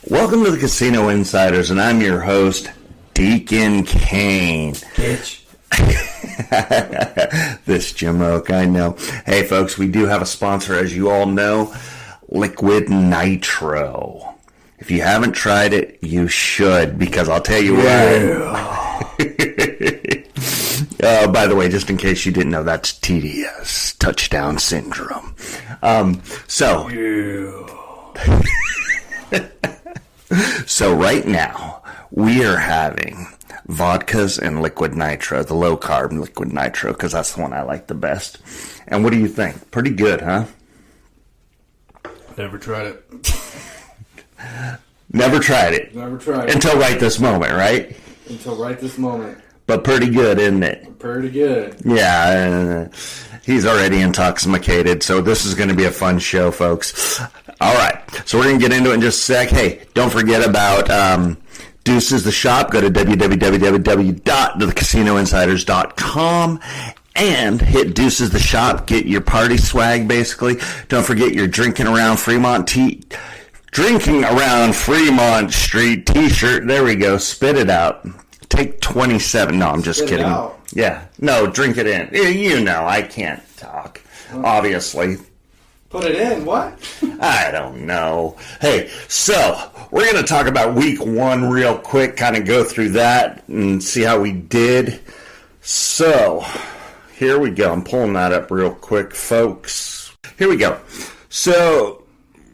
Welcome to the Casino Insiders, and I'm your host, Deacon Kane. Bitch. This Jamoke, I know. Hey, folks, we do have a sponsor, as you all know, Liquid Nitro. If you haven't tried it, you should, because I'll tell you what. By the way, just in case you didn't know, that's TDS, Touchdown Syndrome. So right now, we are having vodkas and liquid nitro, the low-carb liquid nitro, because that's the one I like the best. And what do you think? Pretty good, huh? Never tried it. Never tried it. Never tried it. Until right this moment, right? Until right this moment. But pretty good, isn't it? Pretty good. Yeah, he's already intoxicated, so this is going to be a fun show, folks. All right, so we're going to get into it in just a sec. Hey, don't forget about Deuces the Shop. Go to www.thecasinoinsiders.com and hit Deuces the Shop. Get your party swag, basically. Don't forget your Drinking Around Fremont Street t-shirt. There we go. Spit it out. Take 27. No, I'm just kidding. Out. Yeah. No, drink it in. You know, I can't talk. Obviously. Put it in. What? I don't know. Hey, so we're going to talk about week one real quick, kind of go through that and see how we did. So here we go. I'm pulling that up real quick, folks. Here we go. So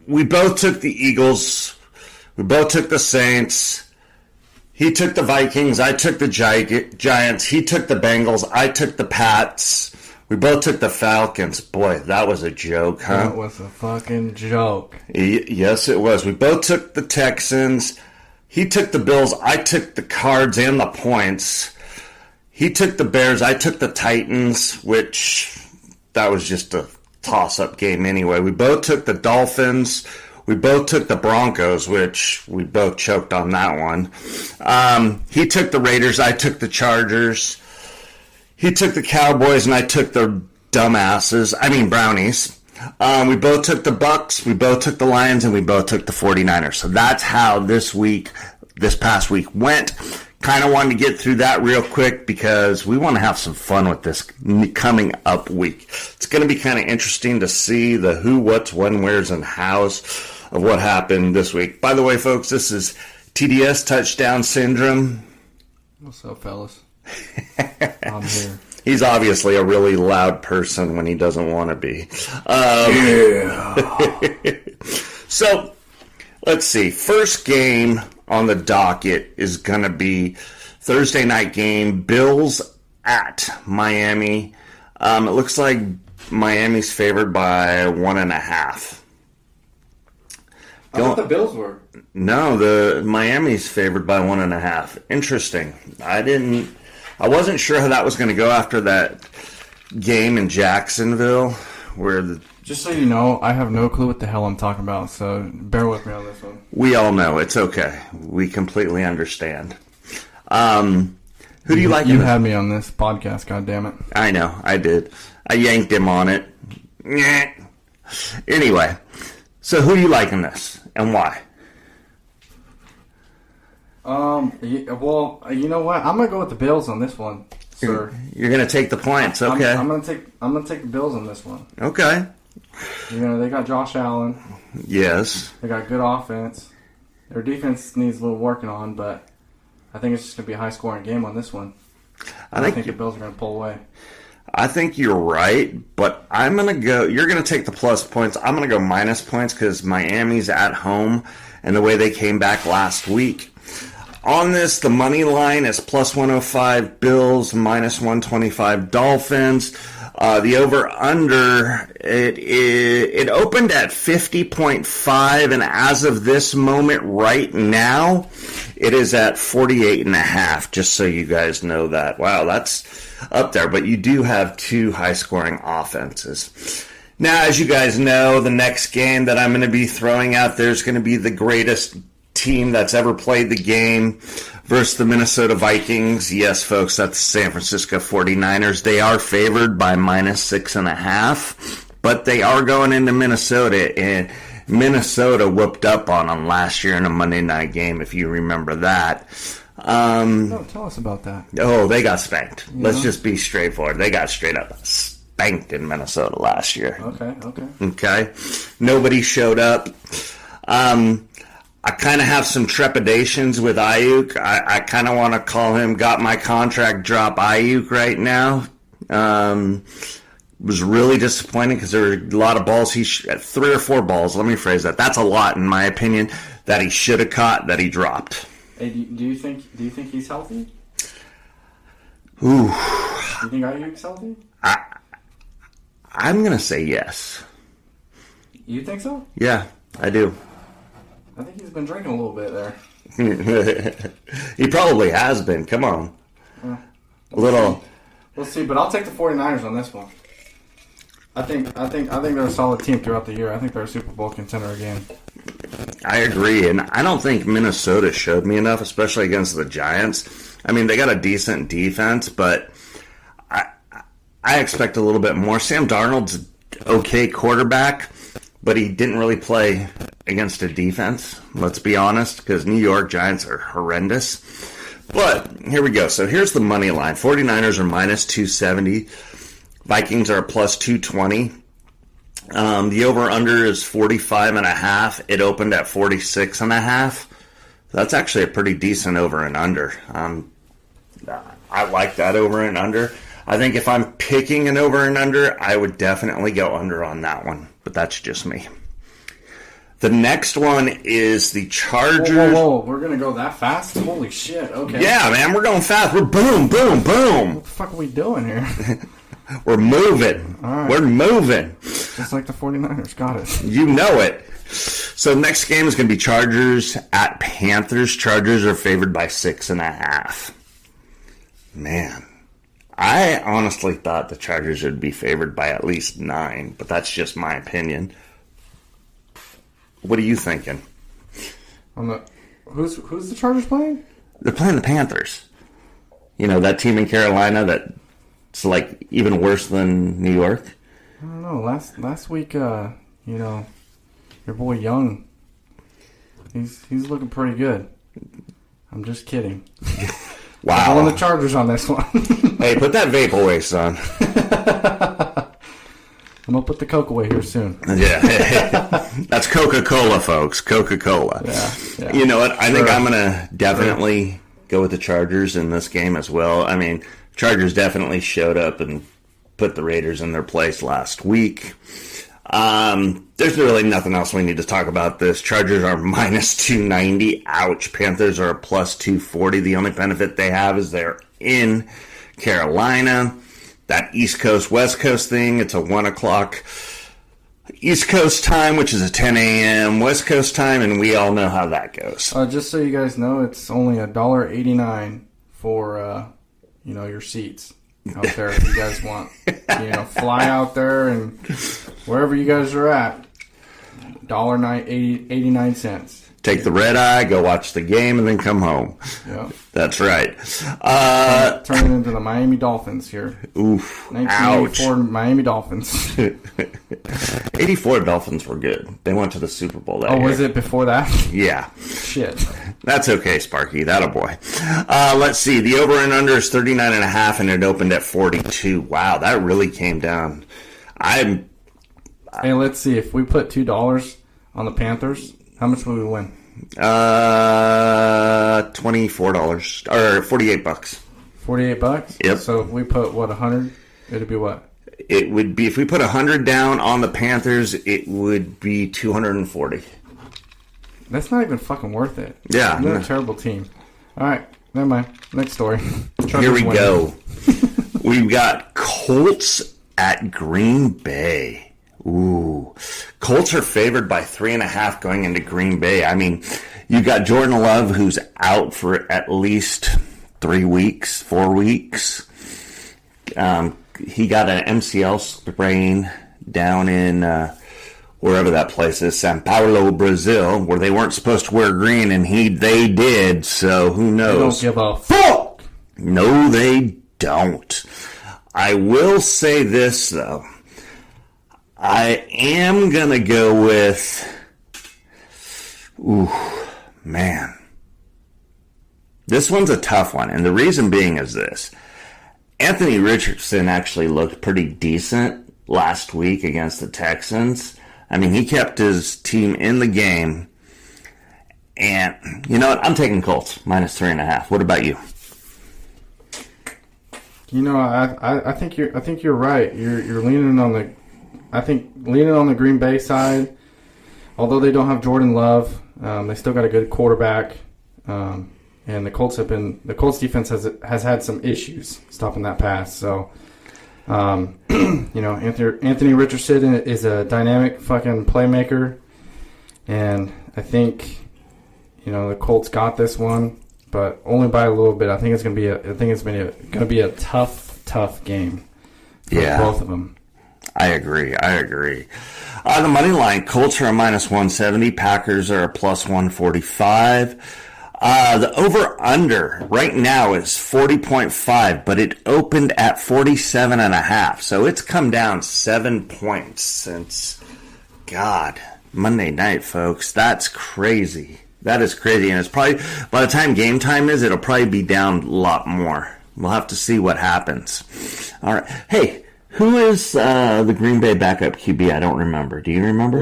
we both took the Eagles. We both took the Saints. He took the Vikings. I took the Giants. He took the Bengals. I took the Pats. We both took the Falcons. Boy, that was a joke, huh? That was a fucking joke. Yes, it was. We both took the Texans. He took the Bills. I took the Cards and the points. He took the Bears. I took the Titans, which that was just a toss-up game anyway. We both took the Dolphins. We both took the Broncos, which we both choked on that one. He took the Raiders. I took the Chargers. He took the Cowboys, and I took the Brownies. We both took the Bucks. We both took the Lions, and we both took the 49ers. So that's how this past week went. Kind of wanted to get through that real quick because we want to have some fun with this coming up week. It's going to be kind of interesting to see the who, what's, when, where's, and how's of what happened this week. By the way, folks, this is TDS, Touchdown Syndrome. What's up, fellas? I'm here. He's obviously a really loud person when he doesn't want to be. So, let's see. First game on the docket is going to be Thursday night game, Bills at Miami. It looks like Miami's favored by 1.5. I thought the Bills were. No, the Miami's favored by 1.5. Interesting. I wasn't sure how that was going to go after that game in Jacksonville, where Just so you know, I have no clue what the hell I'm talking about, so bear with me on this one. we all know it's okay. We completely understand. Who do you like? You had me on this podcast, goddammit. I know, I did. I yanked him on it. Anyway, so who do you like in this, and why? Well, you know what? I'm gonna go with the Bills on this one, sir. You're gonna take the points, okay? I'm gonna take the Bills on this one. Okay. They got Josh Allen. Yes. They got good offense. Their defense needs a little working on, but I think it's just gonna be a high scoring game on this one. I think the Bills are gonna pull away. I think you're right, but I'm gonna go. You're gonna take the plus points. I'm gonna go minus points because Miami's at home, and the way they came back last week. On this, the money line is plus 105 Bills, minus 125 Dolphins. The over-under, it opened at 50.5, and as of this moment right now, it is at 48.5, just so you guys know that. Wow, that's up there, but you do have two high-scoring offenses. Now, as you guys know, the next game that I'm going to be throwing out there is going to be the greatest team that's ever played the game versus the Minnesota Vikings. Yes, folks, that's the San Francisco 49ers. They are favored by minus 6.5, but they are going into Minnesota, and Minnesota whooped up on them last year in a Monday night game, if you remember that. No, tell us about that. Oh, they got spanked. Yeah. Let's just be straightforward. They got straight up spanked in Minnesota last year. Okay. Nobody showed up. I kind of have some trepidations with Ayuk. I kind of want to call him got my contract drop Ayuk right now. Was really disappointing because there were a lot of balls 3 or 4 balls. Let me phrase that. That's a lot in my opinion that he should have caught that he dropped. Hey, do you think he's healthy? Ooh. Do you think Ayuk's healthy? I'm gonna say yes. You think so? Yeah, I do. I think he's been drinking a little bit there. He probably has been. Come on. A little. We'll see, but I'll take the 49ers on this one. I think they're a solid team throughout the year. I think they're a Super Bowl contender again. I agree, and I don't think Minnesota showed me enough, especially against the Giants. I mean, they got a decent defense, but I expect a little bit more. Sam Darnold's an okay quarterback, but he didn't really play against a defense, let's be honest, because New York Giants are horrendous. But here we go. So here's the money line. 49ers are minus 270. Vikings are plus 220. The over-under is 45.5. It opened at 46.5. That's actually a pretty decent over and under. I like that over and under. I think if I'm picking an over and under, I would definitely go under on that one. But that's just me. The next one is the Chargers. Whoa. We're going to go that fast? Holy shit. Okay. Yeah, man. We're going fast. We're boom. What the fuck are we doing here? We're moving. All right. We're moving. Just like the 49ers. Got it. You know it. So next game is going to be Chargers at Panthers. Chargers are favored by 6.5. Man. I honestly thought the Chargers would be favored by at least 9, but that's just my opinion. What are you thinking? Who's the Chargers playing? They're playing the Panthers. You know, that team in Carolina that's like even worse than New York. I don't know. Last week, your boy Young, he's looking pretty good. I'm just kidding. Wow. I'm on the Chargers on this one. Hey, put that vape away, son. I'm going to put the Coke away here soon. Yeah. That's Coca-Cola, folks. Coca-Cola. Yeah. You know what? I think I'm going to definitely go with the Chargers in this game as well. I mean, Chargers definitely showed up and put the Raiders in their place last week. There's really nothing else we need to talk about this. Chargers are minus 290. Ouch. Panthers are plus 240. The only benefit they have is they're in Carolina. That East Coast, West Coast thing, it's a 1 o'clock East Coast time, which is a 10 a.m. West Coast time, and we all know how that goes. Just so you guys know, it's only $1.89 for, your seats out there if you guys want. Fly out there and wherever you guys are at, $1.89. Take the red eye, go watch the game, and then come home. Yeah. That's right. Turning into the Miami Dolphins here. Oof. 1984 Ouch. Miami Dolphins. 84 Dolphins were good. They went to the Super Bowl that year. Was it before that? Yeah. Shit. That's okay, Sparky. That'a boy. Let's see. The over and under is 39.5, and it opened at 42. Wow, that really came down. Hey, let's see. If we put $2 on the Panthers, how much will we win? $24 or $48. $48? Yep. So if we put, 100? It'd be what? It would be, if we put 100 down on the Panthers, it would be 240. That's not even fucking worth it. Yeah. They're a terrible team. All right. Never mind. Next story. Here we go. We've got Colts at Green Bay. Ooh. Colts are favored by 3.5 going into Green Bay. I mean, you got Jordan Love, who's out for at least 4 weeks. He got an MCL sprain down in wherever that place is, Sao Paulo, Brazil, where they weren't supposed to wear green, and they did, so who knows? They don't give a fuck! No, they don't. I will say this, though. I am going to go with Ooh, man. This one's a tough one, and the reason being is this. Anthony Richardson actually looked pretty decent last week against the Texans. I mean, he kept his team in the game. And you know what? I'm taking Colts -3.5. What about you? You know, I think you're right. You're leaning on the Green Bay side. Although they don't have Jordan Love, they still got a good quarterback. And the Colts defense has had some issues stopping that pass. So, you know, Anthony Richardson is a dynamic fucking playmaker, and I think, you know, the Colts got this one, but only by a little bit. I think it's gonna be a tough game for both of them. I agree. The money line, Colts are a -170, Packers are a +145. The over-under right now is 40.5, but it opened at 47.5. So it's come down 7 points since, Monday night, folks. That's crazy. That is crazy. And it's probably, by the time game time is, it'll probably be down a lot more. We'll have to see what happens. All right. Hey, who is the Green Bay backup QB? I don't remember. Do you remember?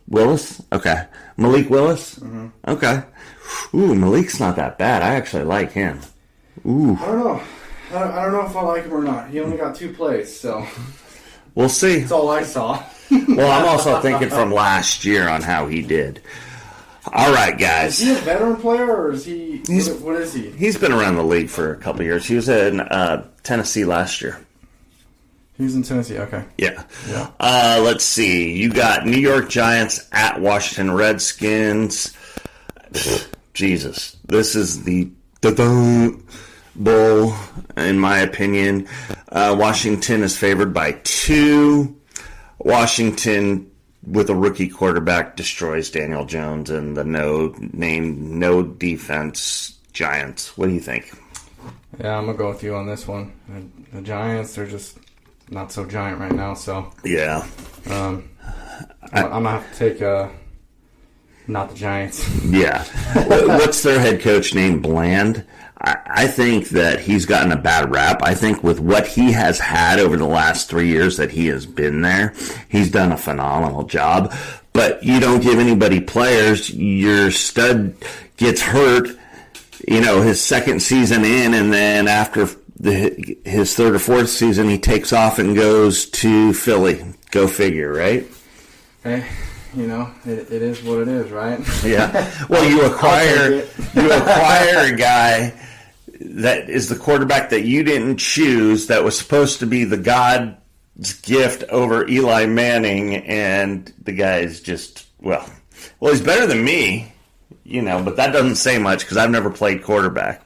Willis? Okay. Malik Willis? Mm-hmm. Okay. Ooh, Malik's not that bad. I actually like him. Ooh. I don't know. I don't know if I like him or not. He only got 2 plays, so we'll see. That's all I saw. Well, I'm also thinking from last year on how he did. All right, guys. Is he a veteran player, or is he? What is he? He's been around the league for a couple of years. He was in Tennessee last year. He was in Tennessee. Okay. Yeah. Let's see. You got New York Giants at Washington Redskins. Jesus, this is the bowl, in my opinion. Washington is favored by 2. Washington, with a rookie quarterback, destroys Daniel Jones and the no defense Giants. What do you think? Yeah, I'm going to go with you on this one. The Giants, they're just not so giant right now, so. Yeah. I'm going to have to take not the Giants. Yeah. What's their head coach named Bland? I think that he's gotten a bad rap. I think with what he has had over the last 3 years that he has been there, he's done a phenomenal job. But you don't give anybody players. Your stud gets hurt, you know, his second season in, and then after his third or fourth season, he takes off and goes to Philly. Go figure, right? Hey. You know, it is what it is, right? Yeah. Well, you acquire a guy that is the quarterback that you didn't choose, that was supposed to be the God's gift over Eli Manning, and the guy is just, well, he's better than me, you know, but that doesn't say much because I've never played quarterback.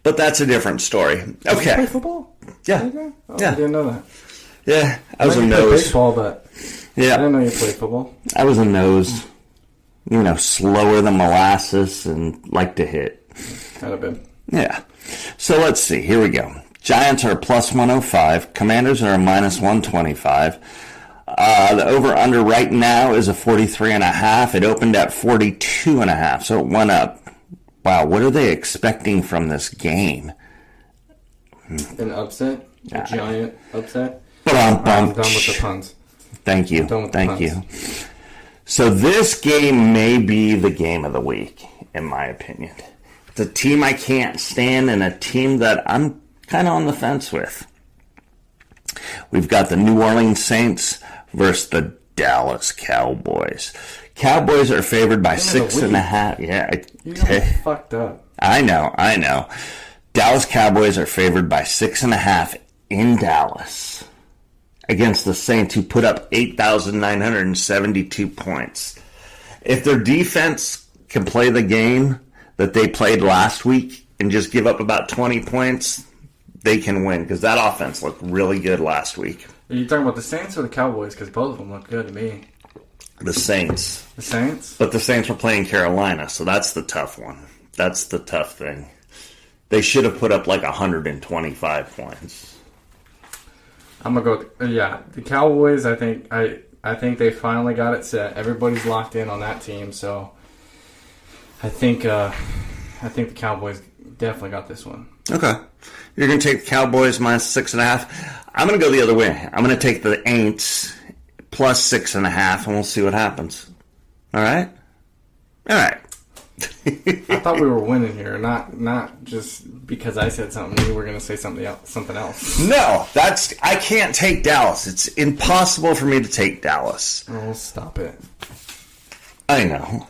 But that's a different story. Okay. Did you play football? Yeah. Oh, I didn't know that. Yeah. I was a nose. Baseball, but. Yeah. I didn't know you played football. I was a nose, you know, slower than molasses and like to hit. Kind of been. Yeah. So let's see. Here we go. Giants are a +105. Commanders are a -125. The over-under right now is a 43.5. It opened at 42.5, so it went up. Wow, what are they expecting from this game? An upset? A giant upset? I'm done with the puns. Thank you. Thank you. So this game may be the game of the week, in my opinion. It's a team I can't stand and a team that I'm kind of on the fence with. We've got the New Orleans Saints versus the Dallas Cowboys. Cowboys are favored by 6.5. Yeah. You got fucked up. I know. Dallas Cowboys are favored by 6.5 in Dallas against the Saints, who put up 8,972 points. If their defense can play the game that they played last week and just give up about 20 points, they can win, because that offense looked really good last week. Are you talking about the Saints or the Cowboys? Because both of them look good to me. The Saints. The Saints? But the Saints were playing Carolina, so that's the tough one. That's the tough thing. They should have put up like 125 points. I'm gonna go. The Cowboys. I think they finally got it set. Everybody's locked in on that team. So I think the Cowboys definitely got this one. Okay. You're going to take the Cowboys minus 6.5. I'm going to go the other way. I'm going to take the Aints plus 6.5, and we'll see what happens. All right? All right. I thought we were winning here, not just because I said something. You were going to say something else. No, I can't take Dallas. It's impossible for me to take Dallas. Oh, stop it. I know.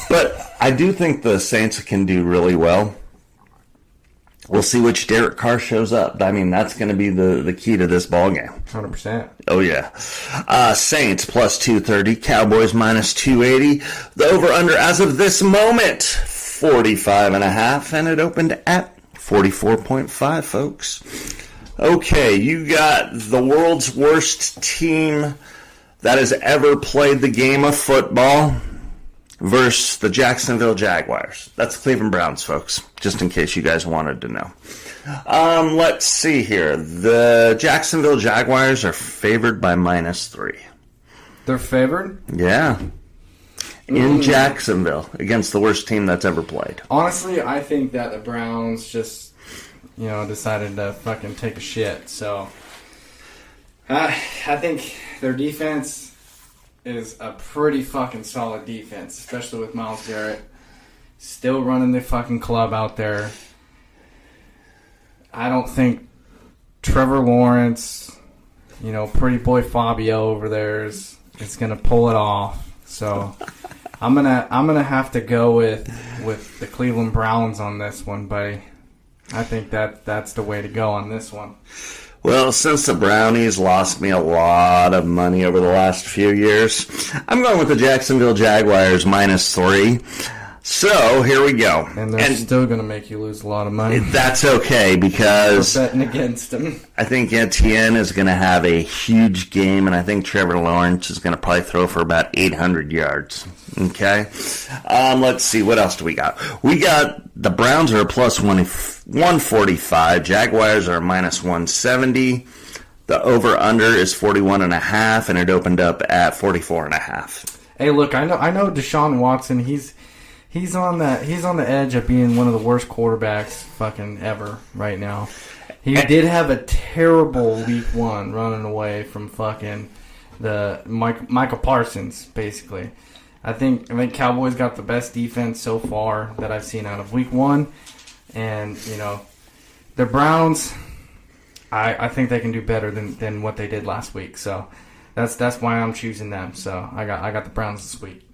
But I do think the Saints can do really well. We'll see which Derek Carr shows up. I mean, that's going to be the key to this ballgame. 100%. Oh, yeah. Saints plus 230. Cowboys minus 280. The over-under as of this moment, 45.5. And it opened at 44.5, folks. Okay, you got the world's worst team that has ever played the game of football versus the Jacksonville Jaguars. That's Cleveland Browns, folks, just in case you guys wanted to know. Let's see here. The Jacksonville Jaguars are favored by minus 3. They're favored? Yeah. In Jacksonville against the worst team that's ever played. Honestly, I think that the Browns just, decided to fucking take a shit. So, I think their defense is a pretty fucking solid defense, especially with Myles Garrett still running the fucking club out there. I don't think Trevor Lawrence, pretty boy Fabio over there is gonna pull it off. So I'm gonna have to go with the Cleveland Browns on this one, buddy. I think that's the way to go on this one. Well, since the Brownies lost me a lot of money over the last few years, I'm going with the Jacksonville Jaguars minus 3. So, here we go. And they're still going to make you lose a lot of money. That's okay, because we're betting against them. I think Etienne is going to have a huge game, and I think Trevor Lawrence is going to probably throw for about 800 yards. Okay? Let's see. What else do we got? We got the Browns are a plus 145. Jaguars are minus 170. The over-under is 41.5, and it opened up at 44.5. Hey, look, I know Deshaun Watson, He's on the edge of being one of the worst quarterbacks fucking ever right now. He did have a terrible week 1 running away from fucking the Michael Parsons, basically. I think Cowboys got the best defense so far that I've seen out of week 1. And, the Browns, I think they can do better than what they did last week. So that's why I'm choosing them. So I got the Browns this week.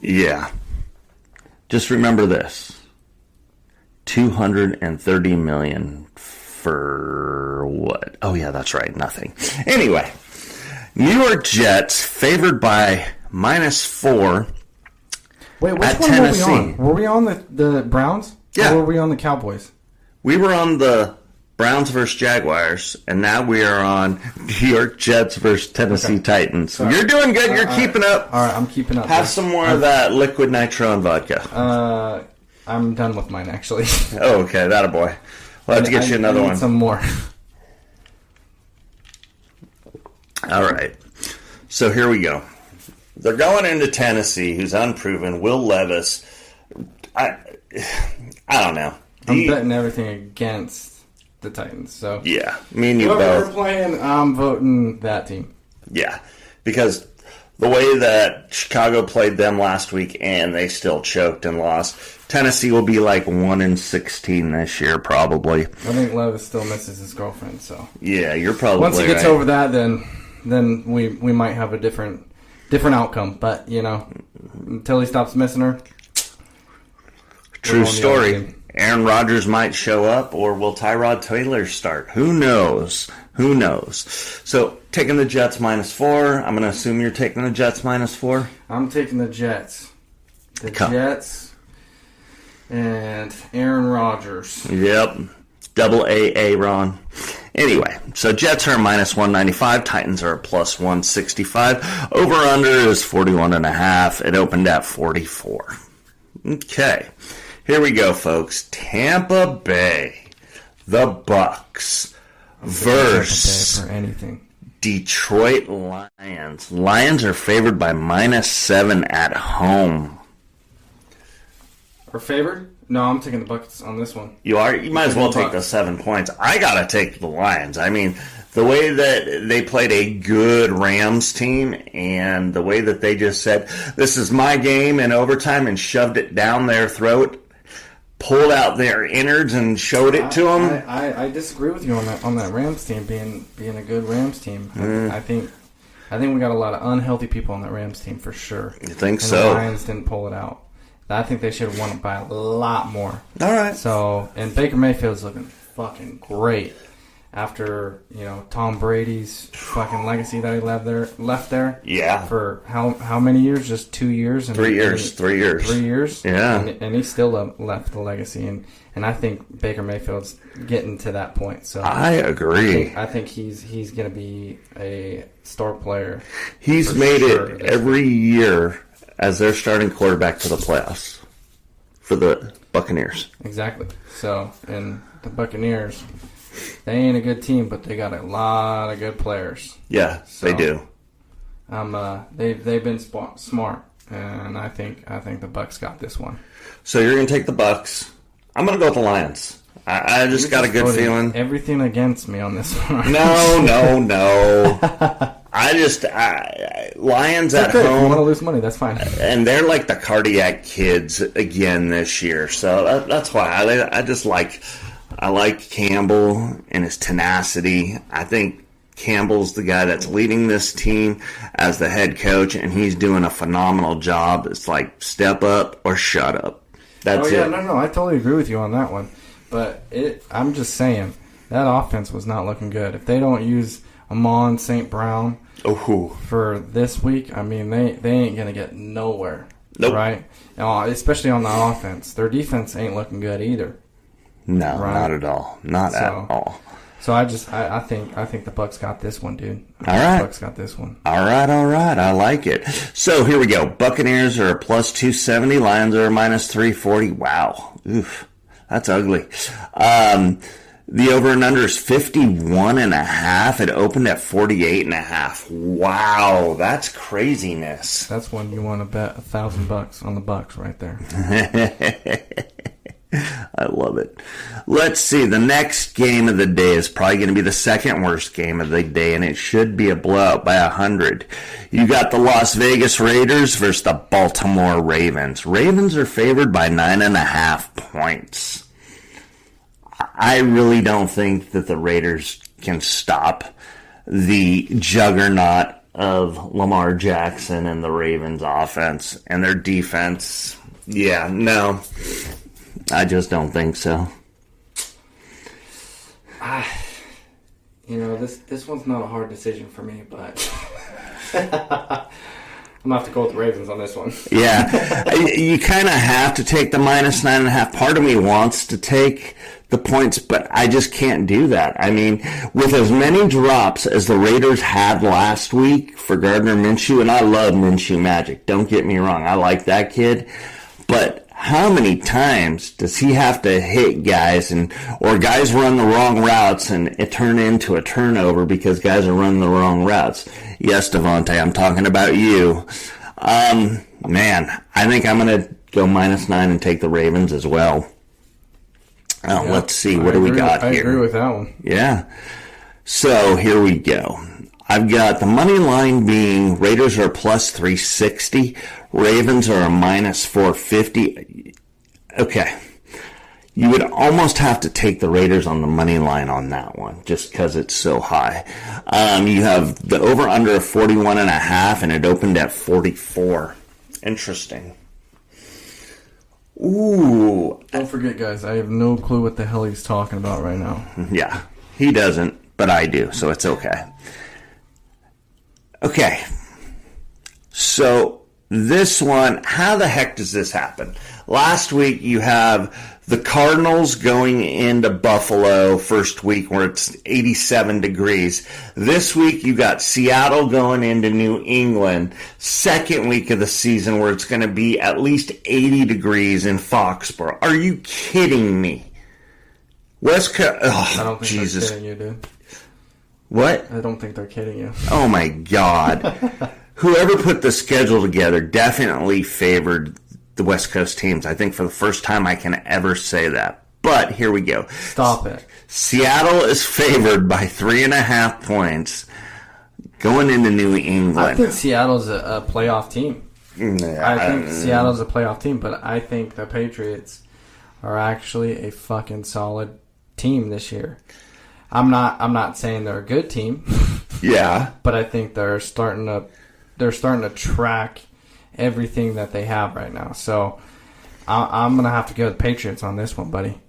Yeah. Just remember this. $230 million for what? Oh, yeah, that's right. Nothing. Anyway, New York Jets favored by minus 4 Wait, which at one Tennessee. were we on? Were we on the Browns? Yeah. Or were we on the Cowboys? We were on the Browns versus Jaguars, and now we are on New York Jets versus Tennessee Titans. Sorry. You're doing good. You're keeping up. All right, I'm keeping up. Have some more of that liquid nitro and vodka. I'm done with mine, actually. Oh, okay. That a boy. We'll have to get you another I need one. some more. All right. So here we go. They're going into Tennessee, who's unproven. Will Levis. I don't know. I'm betting everything against the Titans. So Yeah, me and you whoever both. we're playing, I'm voting that team. Yeah, because the way that Chicago played them last week, and they still choked and lost. Tennessee will be like 1-16 this year, probably. I think Levis still misses his girlfriend. So Yeah, you're probably once he gets right. over that, then we might have a different outcome. But until he stops missing her. True We're on the other story. team. Aaron Rodgers might show up, or will Tyrod Taylor start? Who knows? Who knows? So, taking the Jets minus 4. I'm going to assume you're taking the Jets minus 4. I'm taking the Jets. The Come. Jets and Aaron Rodgers. Yep. Double A Ron. Anyway, so Jets are minus 195. Titans are plus 165. Over under is 41.5. It opened at 44. Okay. Here we go, folks. Tampa Bay, the Bucks versus For anything. Detroit Lions. Lions are favored by minus 7 at home. Or favored? No, I'm taking the Bucks on this one. You are? You might as well take the Bucks. 7 points. I got to take the Lions. I mean, the way that they played a good Rams team and the way that they just said, this is my game in overtime and shoved it down their throat, pulled out their innards and showed it to them. I disagree with you on that Rams team being a good Rams team. I think we got a lot of unhealthy people on that Rams team for sure. You think and so? The Lions didn't pull it out. I think they should have won it by a lot more. All right. So, and Baker Mayfield's looking fucking great after, Tom Brady's fucking legacy that he left there. Yeah. For how many years? Just 2 years? And 3 years. 3 years. 3 years? Yeah. And he still left the legacy. And I think Baker Mayfield's getting to that point. So I agree. I think he's going to be a star player. He's made it every year as their starting quarterback to the playoffs for the Buccaneers. Exactly. So, and the Buccaneers, they ain't a good team, but they got a lot of good players. Yeah, So, they do. They've been smart, and I think the Bucks got this one. So you're going to take the Bucks. I'm going to go with the Lions. I just got a good feeling. Everything against me on this one. No. Lions at Okay, if you want to home, lose money, that's fine. and they're like the cardiac kids again this year. So that's why I like Campbell and his tenacity. I think Campbell's the guy that's leading this team as the head coach, and he's doing a phenomenal job. It's like step up or shut up. That's it. No, I totally agree with you on that one. But I'm just saying, that offense was not looking good. If they don't use Amon St. Brown for this week, I mean, they ain't going to get nowhere. Nope. Right? Especially on the offense. Their defense ain't looking good either. No, Right. not at all. Not at all. So I think the Bucks got this one, dude. All right. The Bucks got this one. All right. I like it. So here we go. Buccaneers are a plus 270. Lions are a minus 340. Wow. Oof. That's ugly. The over and under is 51.5. It opened at 48.5. Wow. That's craziness. That's when you want to bet $1,000 on the Bucks right there. I love it. Let's see. The next game of the day is probably going to be the second worst game of the day, and it should be a blowout by 100. You got the Las Vegas Raiders versus the Baltimore Ravens. Ravens are favored by 9.5 points. I really don't think that the Raiders can stop the juggernaut of Lamar Jackson and the Ravens offense and their defense. Yeah, no. I just don't think so. This one's not a hard decision for me, but I'm gonna have to go with the Ravens on this one. Yeah, you kind of have to take the minus 9.5. Part of me wants to take the points, but I just can't do that. I mean, with as many drops as the Raiders had last week for Gardner Minshew, and I love Minshew Magic, don't get me wrong, I like that kid, but how many times does he have to hit guys or guys run the wrong routes and it turn into a turnover because guys are running the wrong routes? Yes, Devontae, I'm talking about you. Man, I think I'm going to go minus 9 and take the Ravens as well. Oh, yeah, let's see. What do we got here? I agree with that one. Yeah. So here we go. I've got the money line being Raiders are plus 360. Ravens are a minus 450. Okay. You would almost have to take the Raiders on the money line on that one, just because it's so high. You have the over-under of 41.5, and it opened at 44. Interesting. Ooh. Don't forget, guys, I have no clue what the hell he's talking about right now. Yeah, he doesn't, but I do, so it's okay. Okay. So this one, how the heck does this happen? Last week you have the Cardinals going into Buffalo first week where it's 87 degrees. This week you got Seattle going into New England second week of the season where it's going to be at least 80 degrees in Foxborough. Are you kidding me? West Coast. Oh, I don't think Jesus. they're kidding you, dude. What? I don't think they're kidding you. Oh my God. Whoever put the schedule together definitely favored the West Coast teams. I think for the first time I can ever say that. But here we go. Stop it. Seattle is favored by 3.5 points going into New England. I think Seattle's a playoff team. I think Seattle's a playoff team, but I think the Patriots are actually a fucking solid team this year. I'm not saying they're a good team. Yeah. But I think they're starting to track everything that they have right now. So I'm gonna have to go with the Patriots on this one, buddy.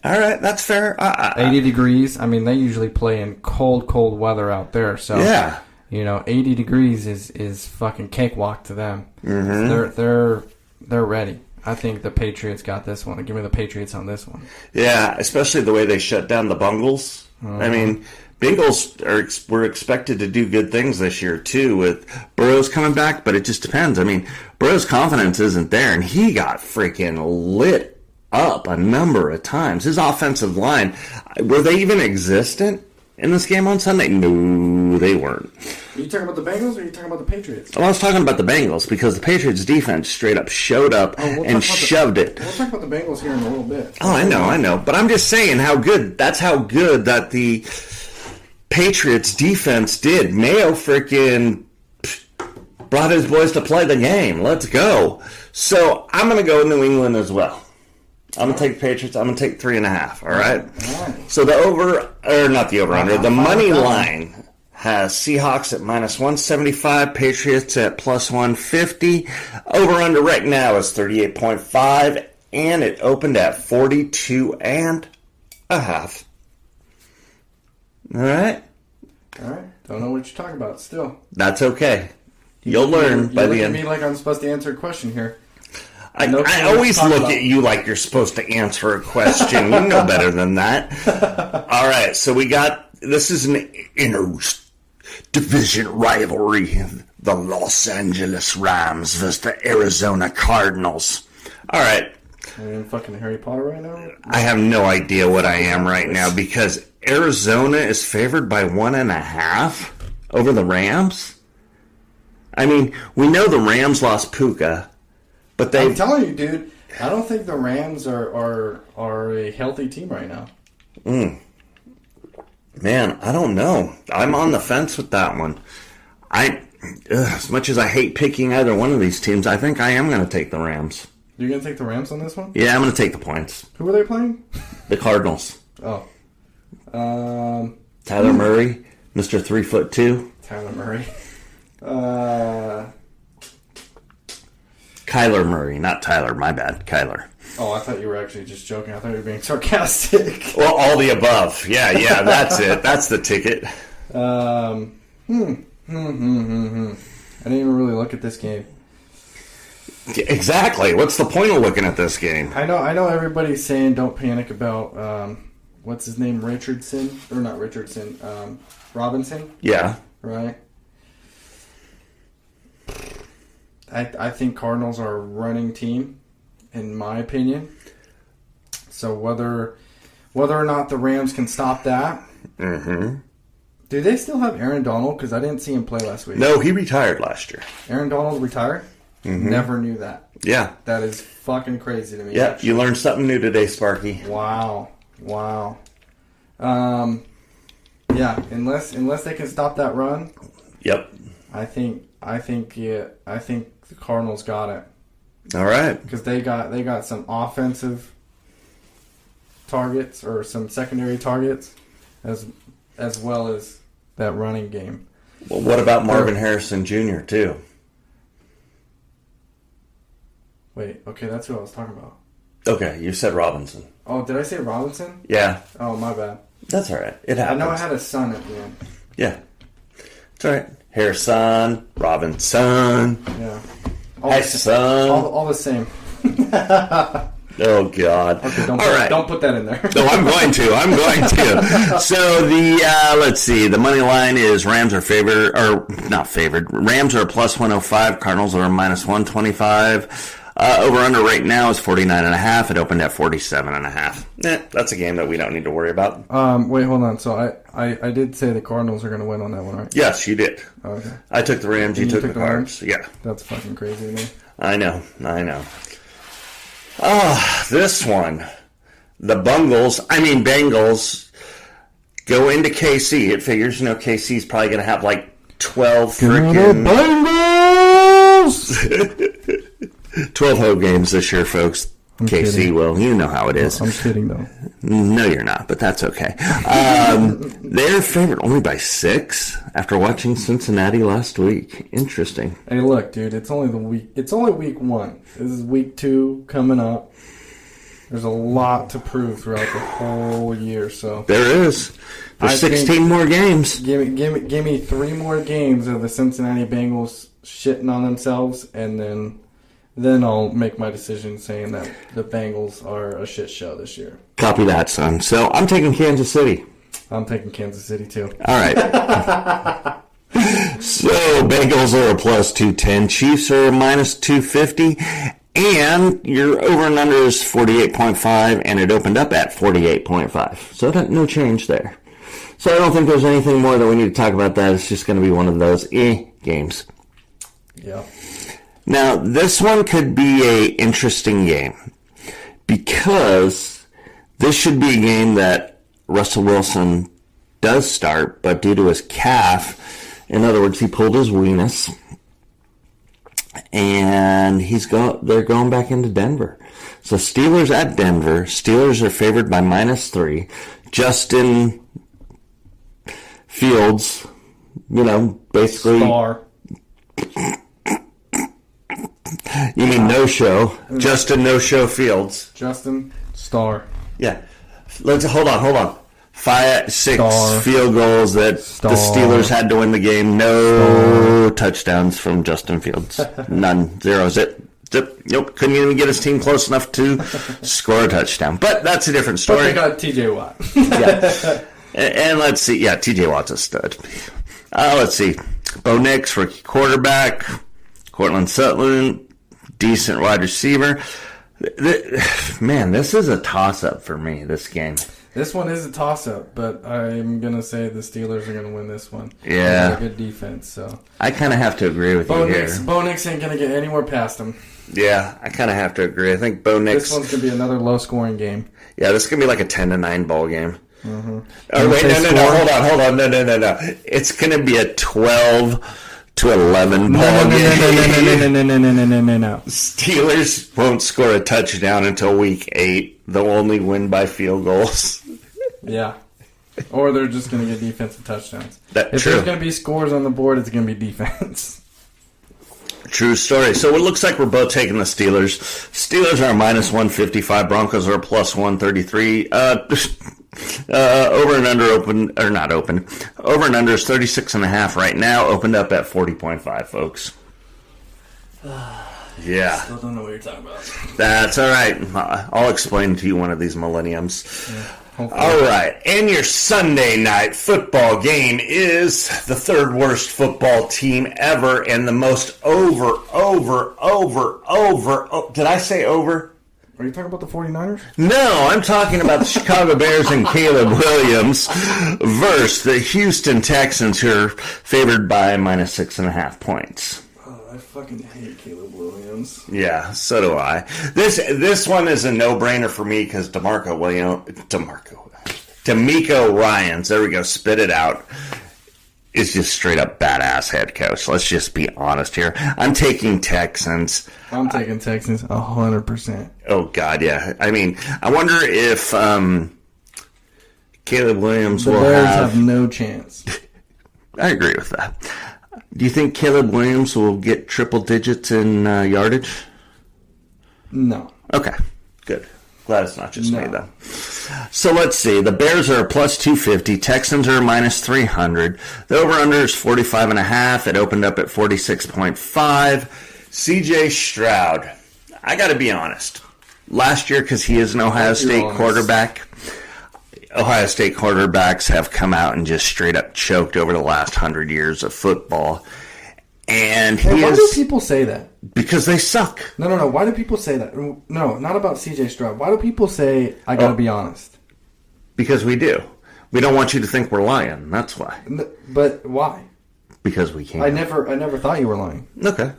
All right, that's fair. 80 degrees. I mean, they usually play in cold weather out there. So yeah. 80 degrees is fucking cakewalk to them. Mm-hmm. They're ready. I think the Patriots got this one. Give me the Patriots on this one. Yeah, especially the way they shut down the Bungles. I mean, Bengals were expected to do good things this year, too, with Burrow's coming back, but it just depends. I mean, Burrow's confidence isn't there, and he got freaking lit up a number of times. His offensive line, were they even existent in this game on Sunday? No, they weren't. Are you talking about the Bengals or are you talking about the Patriots? Well, I was talking about the Bengals because the Patriots defense straight up showed up and shoved it. We'll talk about the Bengals here in a little bit. Oh, I know. But I'm just saying how good that the Patriots defense did. Mayo freaking brought his boys to play the game. Let's go. So I'm going to go New England as well. I'm going to take the Patriots. I'm going to take 3.5. All right. So the the money line has Seahawks at -175, Patriots at +150. Over under right now is 38.5, and it opened at 42.5. All right. Don't know what you're talking about still. That's okay. You'll learn by the end. You're looking at me like I'm supposed to answer a question here. I always look at you like you're supposed to answer a question. You know better than that. All right, so this is an inter-division rivalry. The Los Angeles Rams versus the Arizona Cardinals. All right. Are you in fucking Harry Potter right now? I have no idea what I am right now because Arizona is favored by 1.5 over the Rams. I mean, we know the Rams lost Puka. But I'm telling you, dude, I don't think the Rams are a healthy team right now. Man, I don't know. I'm on the fence with that one. As much as I hate picking either one of these teams, I think I am going to take the Rams. You're going to take the Rams on this one? Yeah, I'm going to take the points. Who are they playing? The Cardinals. Oh. Tyler Murray, Mr. 3'2". Tyler Murray. Kyler Murray, not Tyler. My bad, Kyler. Oh, I thought you were actually just joking. I thought you were being sarcastic. Well, all the above. Yeah, that's it. That's the ticket. I didn't even really look at this game. Exactly. What's the point of looking at this game? I know everybody's saying don't panic about what's his name, Richardson or not Richardson, Robinson. Yeah. Right. I think Cardinals are a running team, in my opinion. So whether or not the Rams can stop that. Mm-hmm. Do they still have Aaron Donald? Because I didn't see him play last week. No, he retired last year. Aaron Donald retired? Mm-hmm. Never knew that. Yeah. That is fucking crazy to me. Yeah, actually. you learned something new today, Sparky. Wow. Yeah, unless they can stop that run. Yep. I think the Cardinals got it. All right. Because they got some offensive targets or some secondary targets as well as that running game. Well, what about Marvin Harrison Jr. too? Wait, okay, that's who I was talking about. Okay, you said Robinson. Oh, did I say Robinson? Yeah. Oh, my bad. That's all right. It happens. I know I had a son at the end. Yeah. It's all right. Harrison, Robinson. Yeah. Hi, son. All the same. Oh, God. Okay, right. Don't put that in there. No, I'm going to. So let's see. The money line is Rams are favored, or not favored. Rams are +105. Cardinals are -125. Over under right now is 49.5. It opened at 47.5. That's a game that we don't need to worry about. Wait, hold on. So I did say the Cardinals are going to win on that one, right? Yes, you did. Okay. I took the Rams. You took the Cards. Yeah. That's fucking crazy to me. I know. This one. The Bengals go into KC. It figures, KC's probably going to have like 12 freaking... Bengals! 12 home games this year, folks. I'm KC kidding. will. You know how it is. I'm kidding, though. No, you're not, but that's okay. They're favored only by 6 after watching Cincinnati last week. Interesting. Hey, look, dude, it's only week 1. This is week 2 coming up. There's a lot to prove throughout the whole year, so There is. There's 16 more games. give me 3 more games of the Cincinnati Bengals shitting on themselves, and then I'll make my decision saying that the Bengals are a shit show this year. Copy that, son. So I'm taking Kansas City. I'm taking Kansas City too. All right. So Bengals are a plus 210. Chiefs are a minus 250. And your over and under is 48.5, and it opened up at 48.5. So no change there. So I don't think there's anything more that we need to talk about that. It's just going to be one of those games. Yeah. Now, this one could be a interesting game because this should be a game that Russell Wilson does start, but due to his calf, in other words, he pulled his weenus, and they're going back into Denver. So Steelers at Denver. Steelers are favored by minus 3. Justin Fields, basically... Star. You mean no-show. Justin no-show Fields. Justin Star. Yeah. Hold on. 5, 6 Star. field goals that Star. the Steelers had to win the game. No touchdowns from Justin Fields. None. 0. Zip. Nope. Couldn't even get his team close enough to score a touchdown. But that's a different story. But they got TJ Watt. Yeah. And let's see. Yeah, TJ Watt's a stud. Let's see. Bo Nix, rookie quarterback. Cortland Sutton, decent wide receiver. Man, this is a toss-up for me, this game. This one is a toss-up, but I'm going to say the Steelers are going to win this one. Yeah. They have a good defense, so. I kind of have to agree with you here. Bo Nix ain't going to get anywhere past him. Yeah, I kind of have to agree. I think Bo Nix... This one's going to be another low-scoring game. Yeah, this is going to be like a 10-9 ball game. Mm-hmm. Oh, wait, no. Hold on. No. It's going to be a 12-11 ball game. No. Steelers won't score a touchdown until week 8. They'll only win by field goals. Yeah. Or they're just going to get defensive touchdowns. If True. there's going to be scores on the board, it's going to be defense. True story. So it looks like we're both taking the Steelers. Steelers are a minus 155. Broncos are a plus 133. Over and under Over and under is 36.5 right now. Opened up at 40.5, folks. Yeah. Still don't know what you're talking about. That's all right. I'll explain to you one of these millenniums. Yeah, all right. And your Sunday night football game is the 3rd worst football team ever and the most over. Did I say over? Are you talking about the 49ers? No, I'm talking about the Chicago Bears and Caleb Williams versus the Houston Texans, who are favored by minus 6.5 points. Oh, I fucking hate Caleb Williams. Yeah, so do I. This one is a no-brainer for me because D'Amico Ryans, there we go, spit it out, is just straight up badass head coach. Let's just be honest here. I'm taking Texans. I'm taking Texans 100%. Oh, God, yeah. I mean, I wonder if Caleb Williams the will Bears have no chance. I agree with that. Do you think Caleb Williams will get triple digits in yardage? No. Okay, good. Glad it's not just me, though. So let's see. The Bears are a plus 250. Texans are a minus 300. The over-under is 45.5. It opened up at 46.5. C.J. Stroud. I got to be honest. Last year, because he is an Ohio State quarterback, Ohio State quarterbacks have come out and just straight up choked over the last 100 years of football. And why do people say that? Because they suck. No. Why do people say that? No, not about C.J. Stroud. Why do people say, I got to be honest? Because we do. We don't want you to think we're lying. That's why. But why? Because we can't. I never thought you were lying. Okay.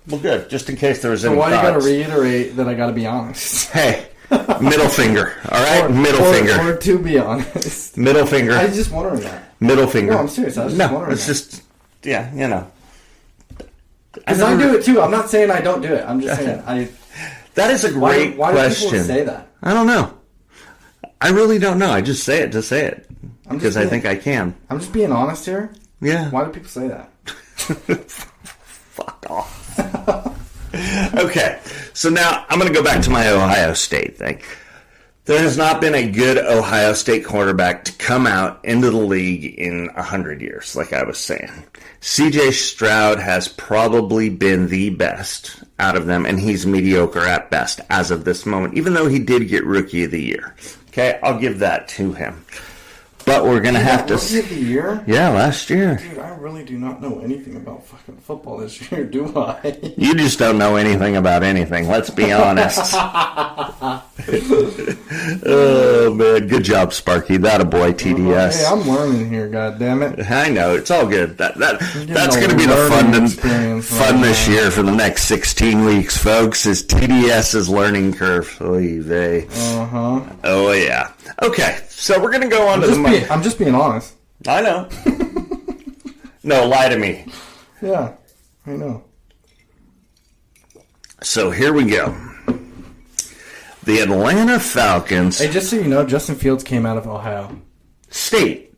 Well, good. Just in case there was So any why do you got to thoughts. reiterate that I got to be honest? Hey, middle finger. All right, middle finger. Or to be honest. Middle finger. I was just wondering that. Middle finger. No, I'm serious. I was just wondering it's that. just, yeah, you know. Because I do it too. I'm not saying I don't do it. I'm just saying That is a great why question. do people say that? I don't know. I really don't know. I just say it to say it because I think I can. I'm just being honest here. Yeah. Why do people say that? Fuck off. Okay, so now I'm going to go back to my Ohio State thing. There has not been a good Ohio State quarterback to come out into the league in 100 years, like I was saying. CJ Stroud has probably been the best out of them, and he's mediocre at best as of this moment, even though he did get Rookie of the Year. Okay, I'll give that to him. But we're going to have to... Rookie of the Year? Yeah, last year. Dude, I really do not know anything about fucking football this year, do I? You just don't know anything about anything, let's be honest. Oh, man. Good job, Sparky. That a boy, TDS. Hey, I'm learning here, goddammit. I know. It's all good. That's going to be the fun this year for the next 16 weeks, folks, is TDS's learning curve. Oy vey. Uh-huh. Oh, yeah. Okay, so we're going to go on to the... I'm just being honest. I know. No, lie to me. Yeah, I know. So here we go. The Atlanta Falcons... Hey, just so you know, Justin Fields came out of Ohio State.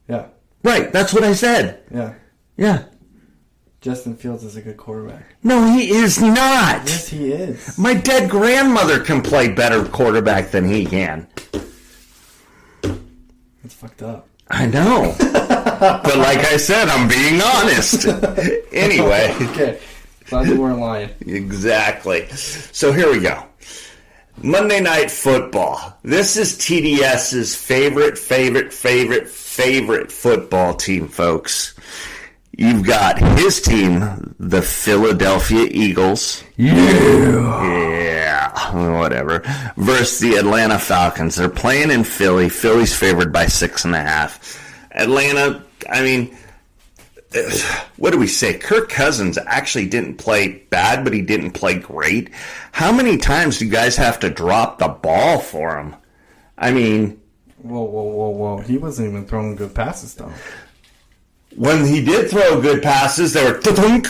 Yeah. Right, that's what I said. Yeah. Yeah. Justin Fields is a good quarterback. No, he is not. Yes, he is. My dead grandmother can play better quarterback than he can. It's fucked up. I know. But like I said, I'm being honest. Anyway. Okay. Glad you weren't lying. Exactly. So here we go. Monday Night Football. This is TDS's favorite football team, folks. You've got his team, the Philadelphia Eagles. Yeah, whatever. Versus the Atlanta Falcons. They're playing in Philly. Philly's favored by 6.5. Atlanta, I mean, what do we say? Kirk Cousins actually didn't play bad, but he didn't play great. How many times do you guys have to drop the ball for him? I mean... Whoa. He wasn't even throwing good passes, though. When he did throw good passes, they were thunk.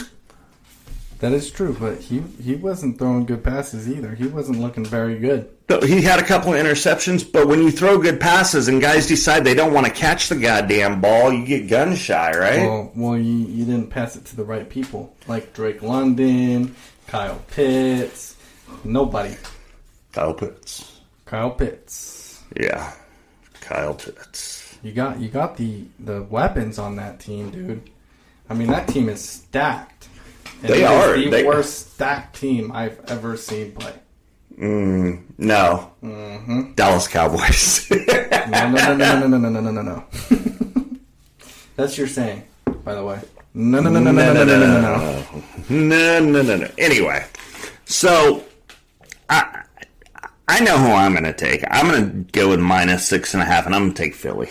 That is true, but he wasn't throwing good passes either. He wasn't looking very good. He had a couple of interceptions, but when you throw good passes and guys decide they don't want to catch the goddamn ball, you get gun shy, right? Well, you didn't pass it to the right people, like Drake London, Kyle Pitts, nobody. Kyle Pitts. Yeah, Kyle Pitts. You got the weapons on that team, dude. I mean, that team is stacked. And They are. the worst stacked team I've ever seen play. No. Mm-hmm. Dallas Cowboys. No. That's your saying, by the way. No. No. Anyway, so I know who I'm going to take. I'm going to go with minus 6.5, and I'm going to take Philly.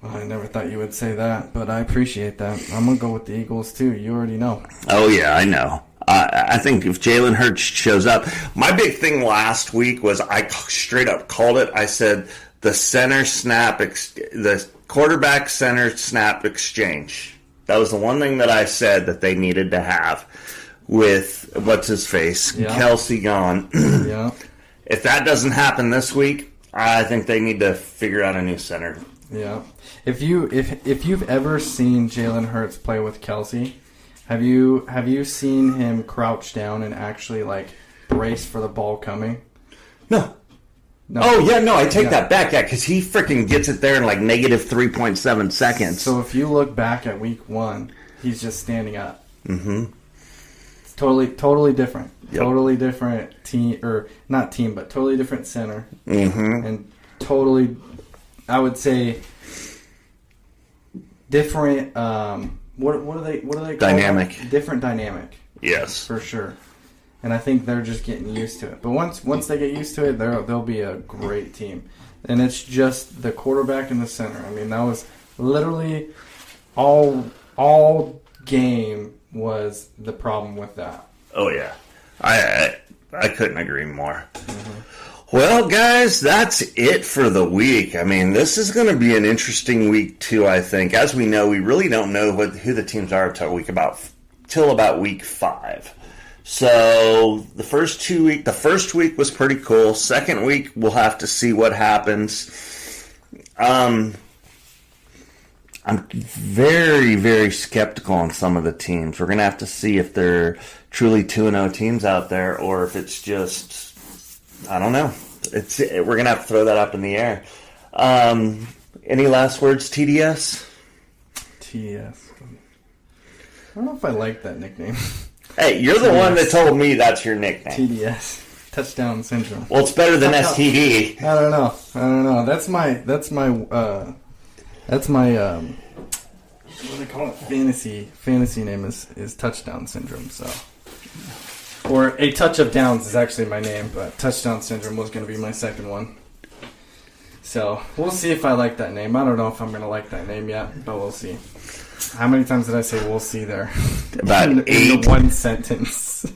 Well, I never thought you would say that, but I appreciate that. I'm going to go with the Eagles, too. You already know. Oh, yeah, I know. I think if Jalen Hurts shows up, my big thing last week was I straight up called it. I said the quarterback center snap exchange. That was the one thing that I said that they needed to have with what's his face, Kelsey gone. Yeah. If that doesn't happen this week, I think they need to figure out a new center. Yeah. If you've ever seen Jalen Hurts play with Kelsey, have you seen him crouch down and actually like brace for the ball coming? No. Oh yeah, no, I take that back, because he freaking gets it there in like negative 3.7 seconds. So if you look back at week 1, he's just standing up. Mm-hmm. It's totally different. Yep. Totally different team, or not team, but totally different center. Mm-hmm. And totally, I would say, different. What do they call dynamic? That? Different dynamic. Yes, for sure. And I think they're just getting used to it. But once they get used to it, they'll be a great team. And it's just the quarterback and the center. I mean, that was literally all game was the problem with that. Oh yeah, I couldn't agree more. Well, guys, that's it for the week. I mean, this is going to be an interesting week too. I think, as we know, we really don't know who the teams are till about week 5. So the first week was pretty cool. Second week, we'll have to see what happens. I'm very, very skeptical on some of the teams. We're going to have to see if they're truly 2-0 teams out there, or if it's just, I don't know. We're going to have to throw that up in the air. Any last words, TDS? TDS. I don't know if I like that nickname. Hey, you're the one that told me that's your nickname. TDS. Touchdown syndrome. Well, it's better than STD. I don't know. That's my what do they call it? Fantasy name is touchdown syndrome, so. Or a touch of downs is actually my name, but touchdown syndrome was going to be my second one. So we'll see if I like that name. I don't know if I'm going to like that name yet, but we'll see. How many times did I say we'll see there? About 8. In the one sentence.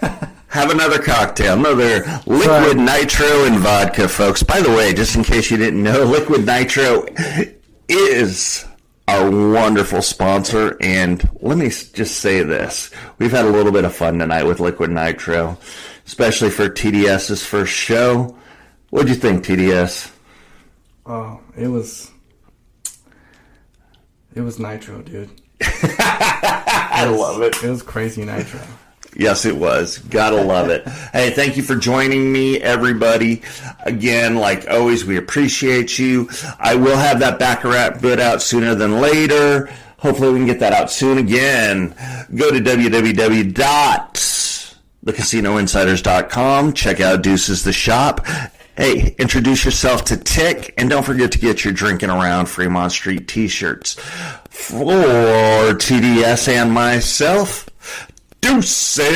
Have another cocktail, another liquid nitro and vodka, folks. By the way, just in case you didn't know, Liquid Nitro is our wonderful sponsor, and let me just say this. We've had a little bit of fun tonight with Liquid Nitro, especially for TDS's first show. What'd you think, TDS? Oh, it was nitro, dude. I love it. It was crazy nitro. Yes, it was. Gotta love it. Hey, thank you for joining me, everybody. Again, like always, we appreciate you. I will have that Baccarat bit out sooner than later. Hopefully we can get that out soon again. Go to www.thecasinoinsiders.com. Check out Deuces the Shop. Hey, introduce yourself to Tick, and don't forget to get your Drinking Around Fremont Street t-shirts. For TDS and myself, Deuces!